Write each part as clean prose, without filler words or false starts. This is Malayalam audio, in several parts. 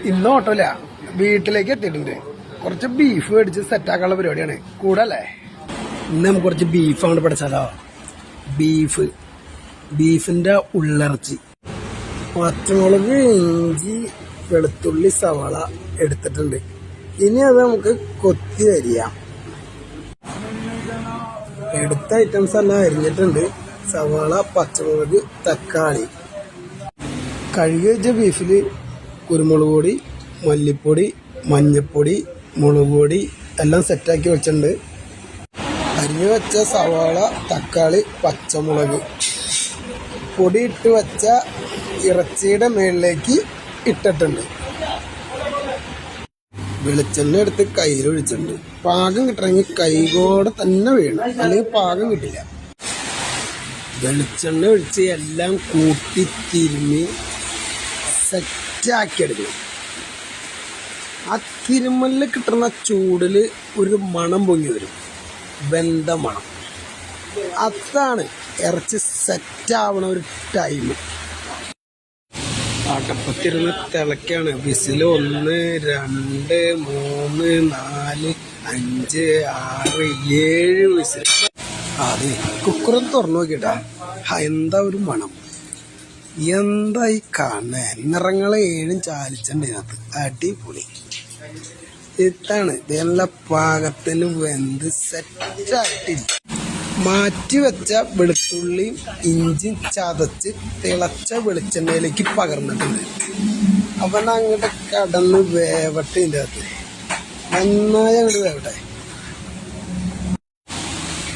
ഇന്ന് ഓട്ടോല്ല, വീട്ടിലേക്ക് എത്തിയിട്ടുണ്ട്. കുറച്ച് ബീഫ് മേടിച്ച് സെറ്റാക്കാനുള്ള പരിപാടിയാണ്. കൂടല്ലേ? ഇന്ന് നമുക്ക് കുറച്ച് ബീഫാണ് പഠിച്ചാലോ. ബീഫിന്റെ ഉള്ളിറച്ചി, പച്ചമുളക്, ഇഞ്ചി, വെളുത്തുള്ളി, സവാള എടുത്തിട്ടുണ്ട്. ഇനി അത് നമുക്ക് കൊത്തി അരിയാം. എടുത്ത ഐറ്റംസ് എല്ലാം അരിഞ്ഞിട്ടുണ്ട്. സവാള, പച്ചമുളക്, തക്കാളി. കഴുകി വെച്ച ബീഫിൽ കുരുമുളക് പൊടി, മല്ലിപ്പൊടി, മഞ്ഞൾപ്പൊടി, മുളക് പൊടി എല്ലാം സെറ്റാക്കി വെച്ചിട്ടുണ്ട്. അരിഞ്ഞു വെച്ച സവാള, തക്കാളി, പച്ചമുളക് പൊടി ഇട്ട് വെച്ച ഇറച്ചിയുടെ മുകളിലേക്ക് ഇട്ടിട്ടുണ്ട്. വെളിച്ചെണ്ണ എടുത്ത് കയ്യിലൊഴിച്ചിട്ടുണ്ട്. പാകം കിട്ടണമെങ്കിൽ കൈകോടെ തന്നെ വീണം, അല്ലെങ്കിൽ പാകം കിട്ടില്ല. വെളിച്ചെണ്ണ ഒഴിച്ച് എല്ലാം കൂട്ടി തിരുമ്മി സെറ്റാക്കി എടുക്കണം. ആ തിരുമ്മലിൽ കിട്ടുന്ന ചൂടിൽ ഒരു മണം പൊങ്ങി വരും, വെന്ത മണം. അതാണ് ഇറച്ചി സെറ്റാവണ ഒരു ടൈം. അടപ്പത്തിരുന്ന് തിളക്കാണ്. Whistle 1, 2, 3, 4, 5, 6, 7 whistle. അതെ, കുക്കറൊന്ന് തുറന്നു നോക്കിട്ടാ. എന്താ ഒരു മണം, എന്തായി കാണേ. നിറങ്ങളെ 7 ചാലിച്ചുണ്ട് ഇതിനകത്ത്. അടിപൊളി. ഇതാണ് നല്ല പാകത്തിൽ വെന്ത് സെറ്റായിട്ടില്ല. മാറ്റി വെച്ച വെളുത്തുള്ളിയും ഇഞ്ചി ചതച്ച് തിളച്ച വെളിച്ചെണ്ണയിലേക്ക് പകർന്നിട്ടുണ്ട്. അവൻ അങ്ങോട്ട് കടന്ന് വേവട്ടെ. ഇതിൻ്റെ അകത്ത് നന്നായി അങ്ങോട്ട് വേവട്ടെ.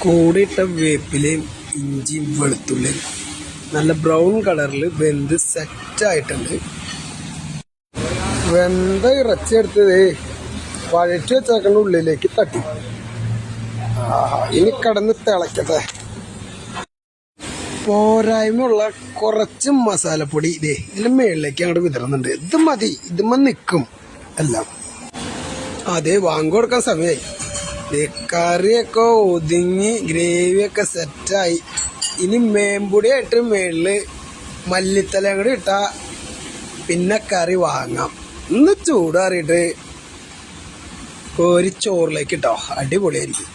കൂടിയിട്ട വേപ്പിലയും ഇഞ്ചിയും വെളുത്തുള്ളിയും നല്ല ബ്രൗൺ കളറിൽ വെന്ത് സെറ്റായിട്ടുണ്ട്. വെന്ത ഇറച്ചി എടുത്തത് വഴറ്റി വെച്ചേക്കണ്ട ഉള്ളിലേക്ക് തട്ടി. ഇനി കടന്ന് തിളക്കട്ടെ. പോരായ്മയുള്ള കുറച്ച് മസാലപ്പൊടി ഇതിന്റെ മേളിലേക്ക് അങ്ങോട്ട് വിതറുന്നുണ്ട്. ഇത് മതി, ഇതുമ്മ നിൽക്കും എല്ലാം. അതെ, വാങ്ങി കൊടുക്കാൻ സമയമായി. കറിയൊക്കെ ഒതുങ്ങി, ഗ്രേവിയൊക്കെ സെറ്റായി. ഇനി മേമ്പൊടിയായിട്ട് മേളില് മല്ലിത്തല കൂടി ഇട്ടാ പിന്നെ കറി വാങ്ങാം. ഇന്ന് ചൂടാറിയിട്ട് ഒരു ചോറിലേക്ക് ഇട്ടോ, അടിപൊളിയായിരിക്കും.